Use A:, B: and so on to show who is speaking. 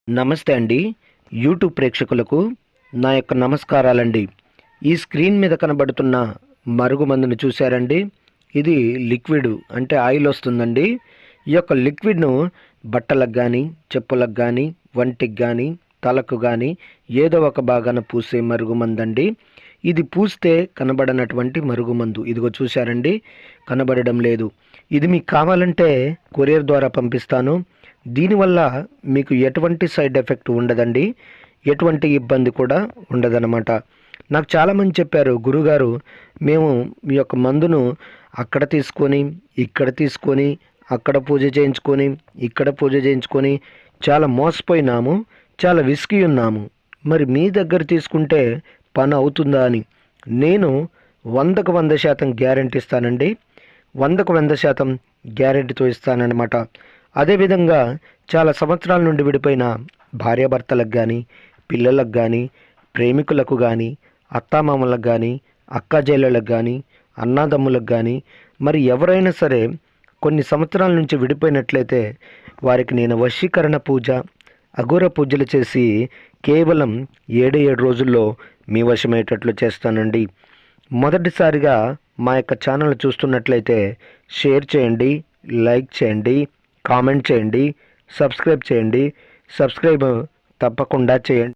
A: నమస్తే అండి. యూట్యూబ్ ప్రేక్షకులకు నా యొక్క నమస్కారాలండి. ఈ స్క్రీన్ మీద కనబడుతున్న మరుగుమందును చూశారండి? ఇది లిక్విడ్ అంటే ఆయిల్ వస్తుందండి. ఈ యొక్క లిక్విడ్‌ను బట్టలకు గానీ, చెప్పులకు గానీ, వంటికి గానీ, తలకు గానీ ఏదో ఒక భాగాన పూసే మరుగుమందండి. ఇది పూస్తే కనబడనటువంటి మరుగుమందు. ఇదిగో చూశారండి? కనబడడం లేదు. ఇది మీకు కావాలంటే కొరియర్ ద్వారా పంపిస్తాను. దీనివల్ల మీకు ఎటువంటి సైడ్ ఎఫెక్ట్ ఉండదండి. ఎటువంటి ఇబ్బంది కూడా ఉండదనమాట. నాకు చాలామంది చెప్పారు, గురుగారు మేము మీ యొక్క మందును అక్కడ తీసుకొని, ఇక్కడ తీసుకొని, అక్కడ పూజ చేయించుకొని, ఇక్కడ పూజ చేయించుకొని చాలా మోసపోయినాము, చాలా విసిగి ఉన్నాము. మరి మీ దగ్గర తీసుకుంటే పని అవుతుందా అని. నేను 100కు 100% గ్యారెంటీ ఇస్తానండి. 100కు 100% గ్యారెంటీతో ఇస్తానన్నమాట. అదేవిధంగా చాలా సంవత్సరాల నుండి విడిపోయిన భార్యాభర్తలకు కానీ, పిల్లలకు కానీ, ప్రేమికులకు కానీ, అత్తామామలకు కానీ, అక్కాచెల్లెళ్ళకు కానీ, అన్నాదమ్ములకు కానీ, మరి ఎవరైనా సరే కొన్ని సంవత్సరాల నుంచి విడిపోయినట్లయితే వారికి నేను వశీకరణ పూజ, అఘోర పూజలు చేసి కేవలం 7 రోజుల్లో మీ వశమయ్యేటట్లు చేస్తానండి. మొదటిసారిగా మా యొక్క ఛానల్ చూస్తున్నట్లయితే షేర్ చేయండి, లైక్ చేయండి, కామెంట్ చేయండి, సబ్స్క్రైబ్ చేయండి. సబ్స్క్రైబ్ తప్పకుండా చేయండి.